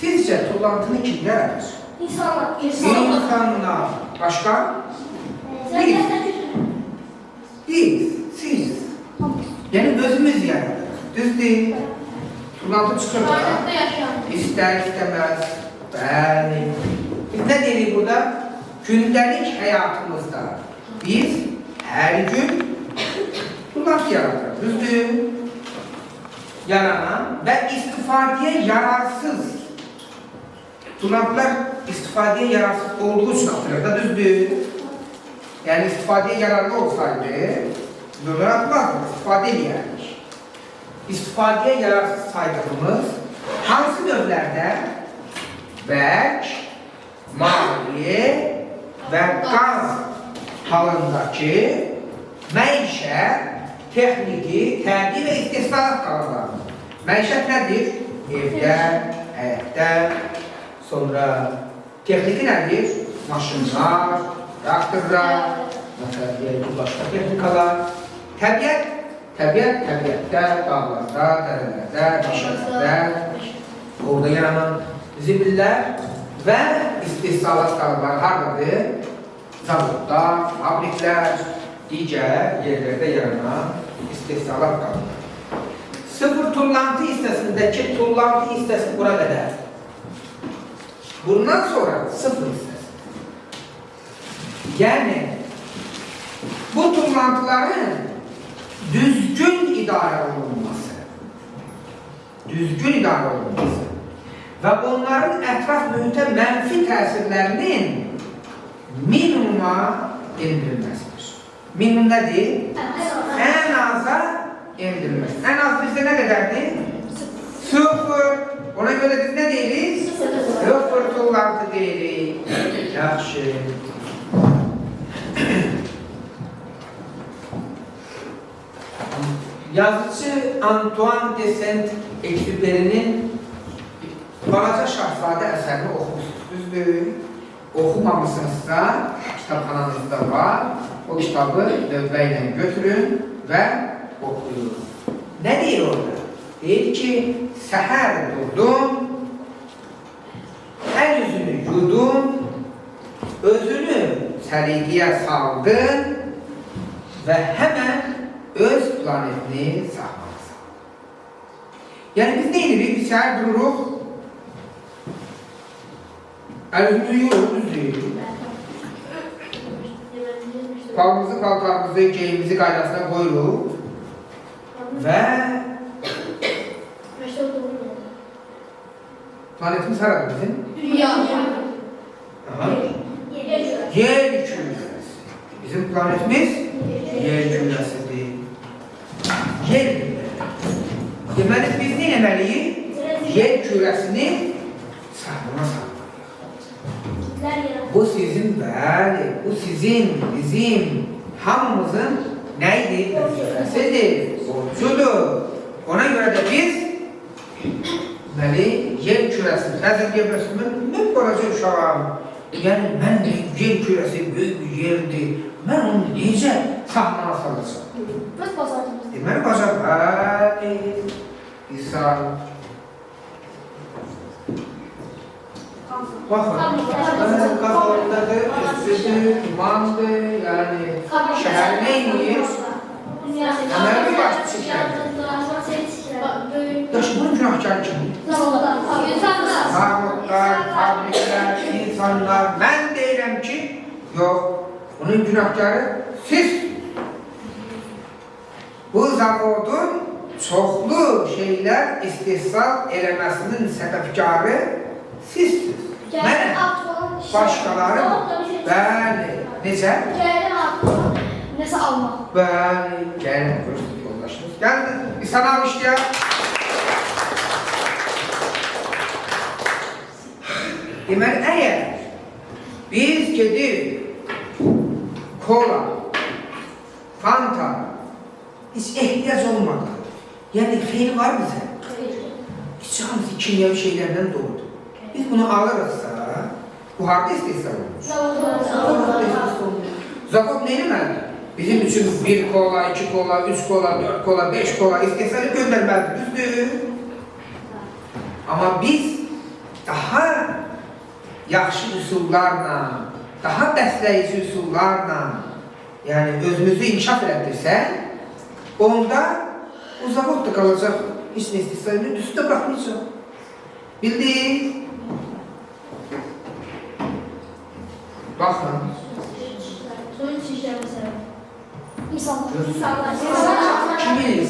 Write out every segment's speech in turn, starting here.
Sizce tullantını kim yaradır? İnsanlar. İnsanlar. Başka? Biz. Biz. Siz. Yani özümüz yaradır. Düz değil. Tullantı çıkır. Planette yaşayan. İster istemez. Bəli. Biz ne dedik burada? Gündelik hayatımızda biz her gün tullantı yaratırız. Düzdür. Yaranan ve istifadeye yararsız. Tullantılar istifadeye yararsız olduğu için atılır da düzdür. Yani istifadeye yararlı olsaydı böyle atmazdı. İstifade edilirmiş. İstifadeye yararsız saydığımız hansı növlərdə bərk, maliye ve gaz halındaki məişət, texniki, təbii ve istehsalat qalanları. Məişət nədir? Evdə, həyətdə, sonra texniki nədir? Maşınlar, traktorlar, başqa texnikalar. Təbiətdə, dağlarda, dərələrdə, meşələrdə, orada yaranan zibillər və istehsalat qalanları haradadır? Zavodlar, fabriklər, digər yerlərdə yaranan istehsalat qalanları. Sıfır tullantı hissəsindəki tullantı hissəsi bura qədər. Bundan sonra sıfır hissəsi. Yəni, bu tullantıların düzgün idarə olunması və onların ətraf mühitə mənfi təsirlərinin minimuma endirilməsidir. Minimum nədir? Ən aza endirilməsi. Ən az bizdə nə qədərdir? Sıfır. Ona görə biz nə deyirik? Sıfır tullantı deyirik. Yaxşı. Yazıcı Antoine de Saint-Exupéry'nin Balaca Şahzadə əsərini oxumuşsunuz. Düzdür. Oxumamısınızsa, kitabxananızda var. O kitabı növbə ilə götürün və oxuyun. Nə deyir orada? Deyir ki, səhər durdum, əl yüzünü yudum, özünü səliqəyə saldın və həmən öz planetini saxlamasın. Yəni biz nə edirik? Biz səhər dururuq, əl-yüzümüzü yuyuruq, düzdür. Palımızı, paltarımızı, geyimizi qaydasına qoyuruq və planetimiz haradır bizim? Dünya. Yer kürəsi. Bizim planetimiz yer kürəsidir. Yer kürəsi. Deməli biz nə etməliyik? Yer kürəsini saxlamalıyıq. Bu sizin, bəli, bu sizin, bizim, hamımızın neydi? Vəzifəsidir, borcudur. Ona görə də biz yer kürəsini, həzir gebrəsini, mən balaca uşağım. Yəni, mən yer kürəsi böyük bir yerdir. Mən onu necə saxlana salacaq? Biz bazarımızda. Deməli, bacar, bəli, İsa. Baxın, qafalarındadır, üstüdür, imandır, yəni, şəhər nə inir? Əməli bir baş çəkərdir. Yaşı, bunun günahkarı kimdir? Zavodlar, fabriklər, insanlar, mən deyirəm ki, yox, bunun günahkarı siz. Bu zavodun çoxlu şeylər istehsal eləməsinin səbəbkarı sizsiniz. Mənə, başqaları, bəli, necə? Nəsə almaq. Bəli, gəlin, görürsünüz yoldaşınız. Gəlin, bir sana almışlar. Deməli, əgər biz gedib kola, fanta, heç ehtiyac olmadan, yəni xeyri var bizə? Heç hamısı kimyəvi şeylərdən doğrudur. Biz bunu alırızsa, bu harada istehsal olur? Zavod nə eləməlidir? Bizim üçün 1 kola, 2 kola, 3 kola, 4 kola, 5 kola istehsalı göndərməlidir, düzdür? Amma biz daha yaxşı üsullarla, daha bəsləyici üsullarla yəni özümüzü inkişaf etdirsə, onda o zavod da qalacaq, heç nə istəyirsə, üstə baxmayacaq. Bildik? Baxın. Suyun içişləri məsələ. İnsanlar. Kim bilir?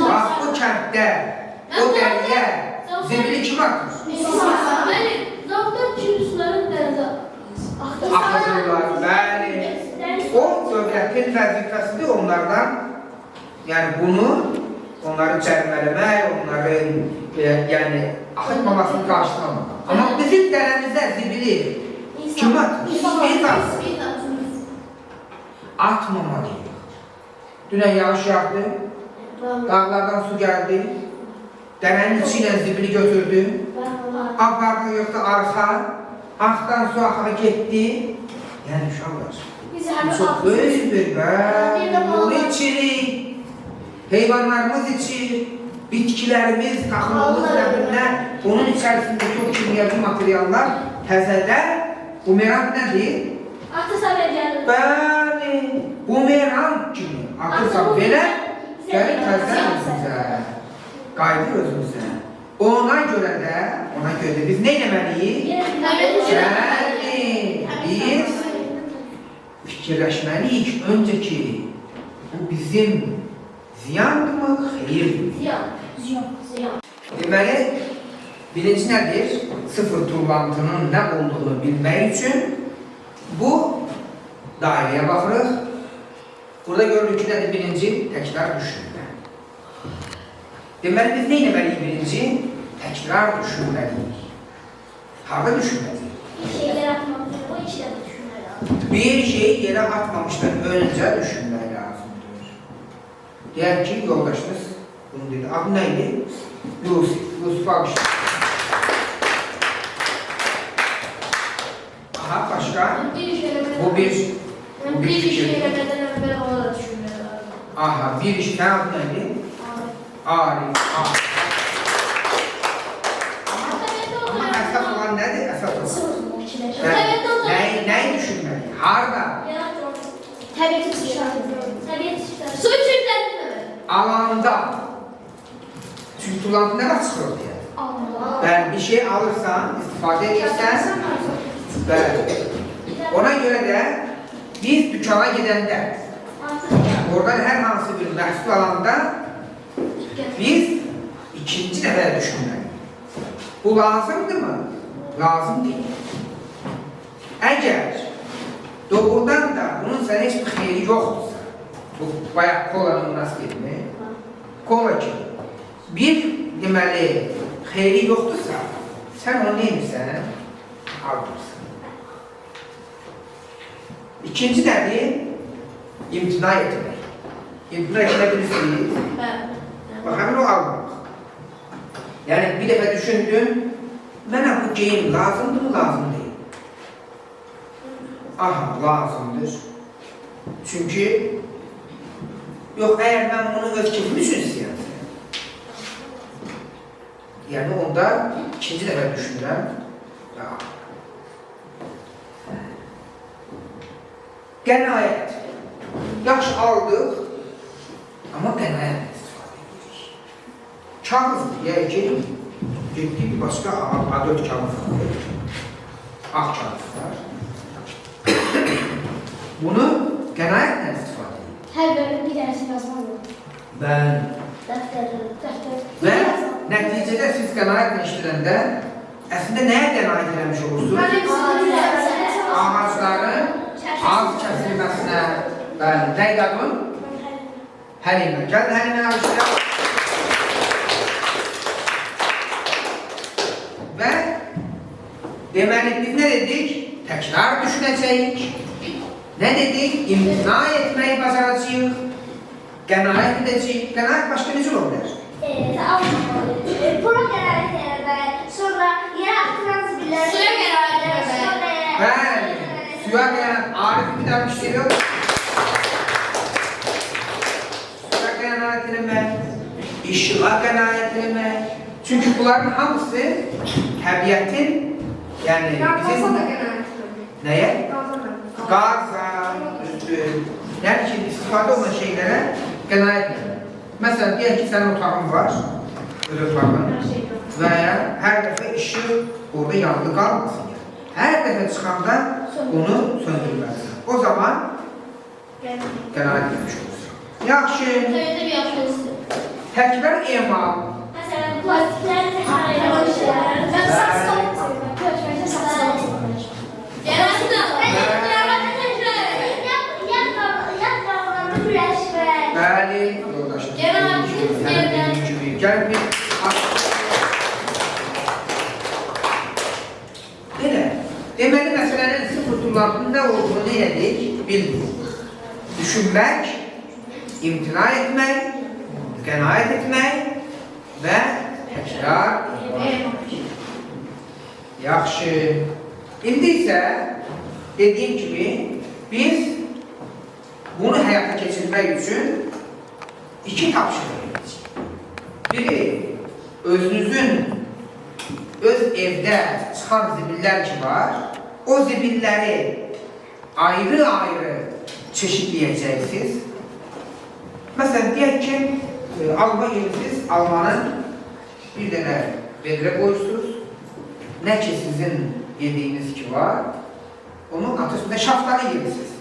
Bax, bu kənddə, o dəriyə zibili kim atır? Axıdırlar, bəli. O dövlətin vəzifəsidir onlardan, yəni bunu, onları cərimələmək, onların yəni axıtmamasını qarşılamaq. Amma bizim dərəmizdə zibili kim atır? Biz atır. Atmamalıyıq. Dünən yağış yağdı, dağlardan su gəldi, dərənin içi ilə zibili götürdü, apardı yoxsa arxa, axdan su axarı getdi. Yəni uşaqlar, çox böyük bir yolu içirik, heyvanlarımız içir, bitkilərimiz, taxılımız rəbinlər, onun içərisindəki o kimyəvi materiallar təzədə bumerang nədir? Bəli, bumerang kimi atırsan belə, gəlir təzdən özümüzə, qaydır özümüzə. Ona görə də biz nə eləməliyik? Bəli, biz fikirləşməliyik öncə ki, bu bizim ziyandırmı, xeyirdir? Ziyan. Deməli, birinci nədir? Sıfır tullantının nə olduğunu bilmək üçün bu dairəyə baxırıq. Burada görürük ki, nədir birinci? Təkrar düşünmə. Deməli, biz nə etməliyik birinci? Təkrar düşünməliyik. Harada düşünməliyik? Bir şey yerə atmamışdan öncə düşünmək lazımdır. Deyək ki, yoldaşınız bunu dedi. Adı nə idi? Yusuf Ağuşlar. Aha, başqa? Bu bir fikirdir. Aha, bir iş adı nə idi? Arif. Ama əsas olan nədir? Əsas olan. Nəyi düşünməli? Harada? Su içirlər. Alanda. Çünki tullantı nə vaxt çıxır deyə? Bəli, bir şey alırsan, istifadə edirsən, bəli. Ona görə də biz dükana gedəndə, oradan hər hansı bir məhsul alanda biz ikinci dəfə düşünməliyik. Bu lazımdır mı? Lazım deyil. Əgər doğrudan da bunun sənə heç bir xeyri yoxdursa, bu bayaq kolanın nasıl etmək? Kola ki, bir deməli xeyri yoxdursa, sən onu neymişsən? Aldırsan. İkinci nədir? İmtina etmək. İmtina etmək bilirsiniz? Bax, həmin o almaq. Yəni, bir dəfə düşündün, mənə bu geyim lazımdır mı, lazım deyil? Aha, lazımdır. Çünki, yox, əgər mən bunu öz keyfim üçün istəyəmsə, yəni onda ikinci dəfə düşünürəm, qənaət. Yaxşı aldıq, amma qənaət istifadə edirik. Kağız deyək ki, getdik bir başqa A4 kağız alır. Ağ kağızlar. Bunu qənaətlə istifadə edirik. Hər bölüm bir dərsi yazmaq olur. Bəli. Dəftər. Və nəticədə siz qənaətlə işləyəndə əslində nəyə qənaət eləmiş olursunuz? Ağacların az kəsilməsinə, bəli, nə qadın? Həlimə. Gəlin Həlimə alışlayaq. Və deməli, biz nə dedik? Təkrar düşünəcəyik. Nə dedik? İmtina etməyi bacaracağıq. Qənaət edəcəyik. Qənaət başqa necə ola bilər? Buna qənaət eləmək, sonra yerə atılan zibillər. Suya qənaət eləmək. Bəli. Suya qənaət. Arif bir daha bir şey yox. Suya qənaət eləmək, işığa qənaət eləmək, Çünkü bunların hamısı təbiətin, yəni bizim nəyə? Qaza, üzdür. Yəni ki, istifadə olunan şeylərə qənaət edir. Məsələn, deyək ki, sənin otağın var, öz otağın və ya hər dəfə işıq orada yanılı qalmasın. Hər dəfə çıxanda onu söndürməlisin. O zaman qənaət etmiş olursun. Yaxşı. Təkrar emal. Məsələn, plastiklər təkrarlayla başlayır. Və saksol. Bəli, yoldaşlar. Gəlin bir belə. Deməli, məsələnin sıfır tullantının nə olduğunu nə edik? Bilmirik. Düşünmək, imtina etmək, qənaət etmək və təkrar etmək. Yaxşı. İndi isə dediyim kimi biz bunu həyata keçirmək üçün iki tapşırıq edəcəyik. Biri, özünüzün öz evdə çıxan zibillər ki var, o zibilləri ayrı-ayrı çeşidləyəcəksiniz. Məsələn, deyək ki, alma yemişsiniz, almanın bir dənə vedrə qoyursunuz. Nə ki sizin yediyiniz ki var, onun atısında şaftalı yemişsiniz,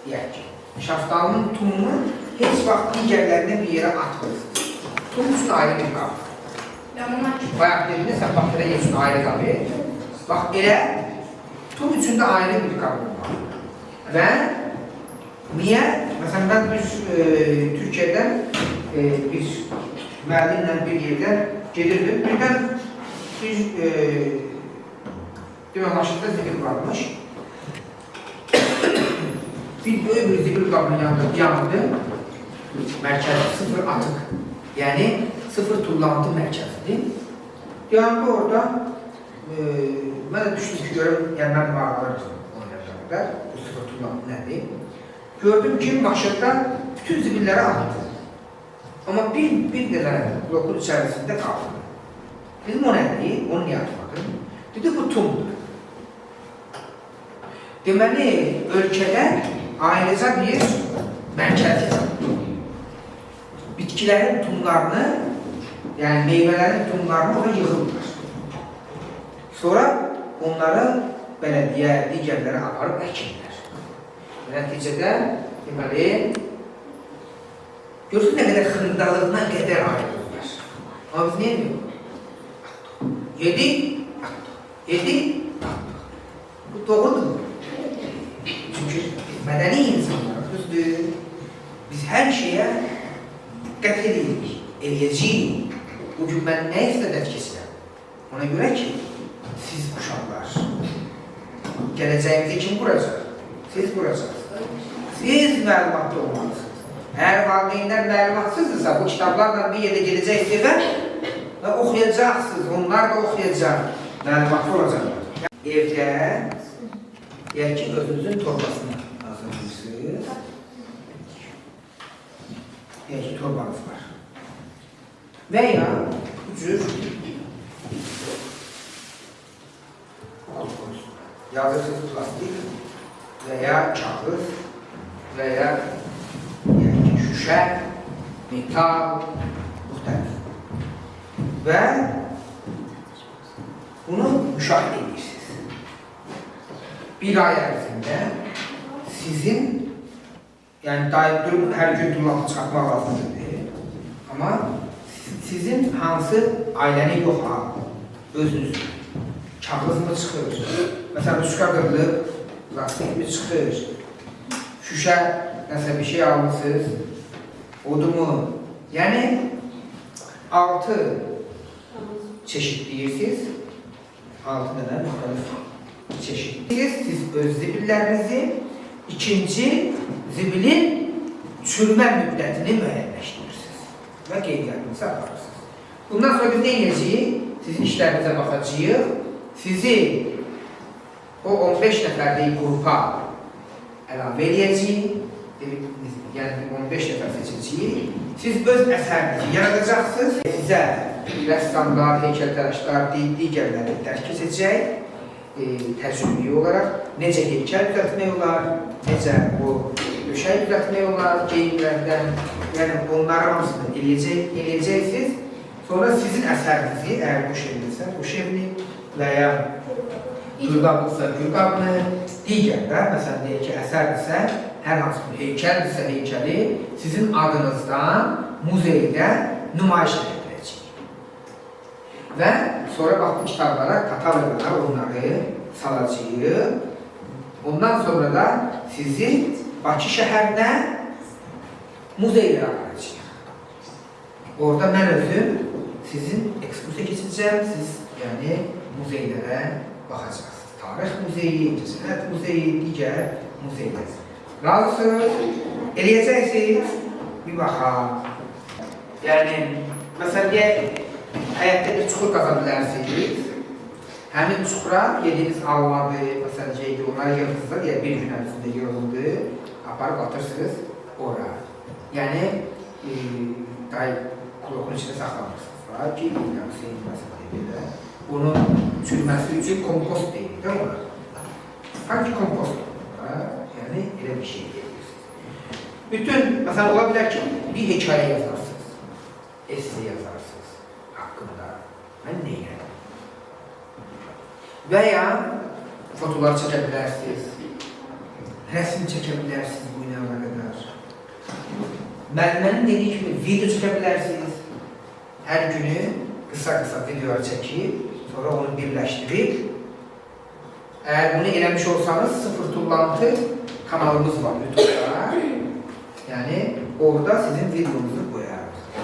deyək ki. Şaftalının tumunu heç vaxt digərlərinə bir yerə atmırsınız. Tum üçün ayrı bir qabı. Bayaq dediniz, sən bakteriya üçün ayrı qabı. Bax, elə tum üçün də ayrı bir qabı var. Və niyə? Məsələn, mən Türkiyədən bir müəllimlə bir yerdə gedirdim. Birdən bir maşında zibil varmış. Bir böyük bir zibil qabının yanında yandı. Mərkəzi sıfır atık. Yəni sıfır tullantı mərkəzidir. Yandı orada. Mən də düşdüm ki, görüm, yəni mən maraqlanırdım o yerlərdə. Bu sıfır tullantı nədir? Gördüm ki, maşında bütün zibilləri atdı. Amma bir dənə blokun içərisində qaldı. Dedim, o nədir? Onu niyə atmadım? Dedi, bu tumdur. Deməli, ölkədə ailecə bir mərkəz yaratdı. Bitkilərin tumlarını, yəni meyvələrin tumlarını ona yığırlar. Sonra onları bələdiyyə, digərlərə aparıb əkirlər. Nəticədə, deməli, görürsün nə qədər xırdalığına qədər ayrılırlar. Amma biz nə ediyoruz? Yedik, atdık. Yedik, atdık. Bu doğrudur. Çünkü mədəni insanlar, düzdür. Biz hər şeyə diqqət edirik, eləyəcəyik. Bugün mən nə istədət keçirəm? Ona görə ki, siz uşaqlar, gələcəyimizi kim quracaq? Siz quracaqsınız. Siz məlumatlı olmalısınız. Əgər valideynlər məlumatsızdırsa, bu kitablarla bir yerdə gedəcək evə və oxuyacaqsınız, onlar da oxuyacaq, məlumatlı olacaqlar. Evdə, deyək ki, özünüzün torbasını hazırlayırsınız. Deyək ki, torbanız var. Və ya bu cür yazırsınız plastik və ya kağız və ya şüşə, metal, müxtəlif. Və bunu müşahidə edirsiniz. Bir ay ərzində sizin, yəni durub hər gün tullantı çıxartmaq lazımdır. Amma sizin hansı ailənin yox ha, özünüz kağız mı çıxır? Məsələn, şüşə qırılıb, plastik mi çıxır? Şüşə, nəsə bir şey almışsınız, odu mu? Yəni, 6 çeşid deyirsiniz, 6 dənə müxtəlif çeşid. Siz öz zibillərinizi ikinci zibilin çürümə müddətini müəyyənləşdirirsiniz və qeydiyyatınızı aparırsınız. Bundan sonra biz nə edəcəyik? Sizin işlərinizə baxacağıq. Sizi o 15 nəfərlik qrupa əlavə edəcəyik. Yəni 15 nəfər seçəcəyik. Siz öz əsərinizi yaradacaqsınız. Sizə rəssamlar, heykəltaraşlar, digərləri dərs keçəcək. Təcrübi olaraq necə heykəl düzəltmək olar, necə o döşək düzəltmək olar geyimlərdən, yəni onların hamısını eləyəcəksiniz. Sonra sizin əsərinizi, əgər bu şeirdirsə, bu şeirini və ya gülqablıqsa gülqabını, digər də, məsələn, deyək ki, əsərdirsə, hər hansı bir heykəldirsə heykəli sizin adınızdan muzeydə nümayiş ediləcək. Və sonra bax bu kitablara, kataloqlara onları salacağıq. Ondan sonra da sizi Bakı şəhərinə muzeylərə aparacağıq. Orada mən özüm sizin ekskursiya keçəcəm, siz yəni muzeylərə baxacaqsınız. Tarix muzeyi, incəsənət muzeyi, digər muzeylər. Razısınız, eləyəcəksiniz, bir baxaq. Yəni, məsələn, həyətdə bir çuxur qaza bilərsiniz. Həmin çuxura yediniz almadı, məsələn, onları yığırsınız, ya bir gün ərzində yığıldı, aparıb atırsınız ora. Yəni, kulokun içində saxlamışsınız ki, məsələn, bunun çürüməsi üçün kompost deyilir də ona. Sanki kompost olur, yəni elə bir şey deyirsiniz. Bütün, məsələn, ola bilər ki, bir hekayə yazarsınız, esse yazarsınız haqqında, mən neyəm? Və ya fotolar çəkə bilərsiniz, rəsm çəkə bilərsiniz bu inanına qədər. Müəllimənin dediyi kimi video çəkə bilərsiniz, hər günü qısa-qısa videolar çəkib, sonra onu birləşdirib. Əgər bunu eləmiş olsanız, sıfır tullantı kanalımız var YouTube'da. Yəni, orada sizin videonuzu qoyar.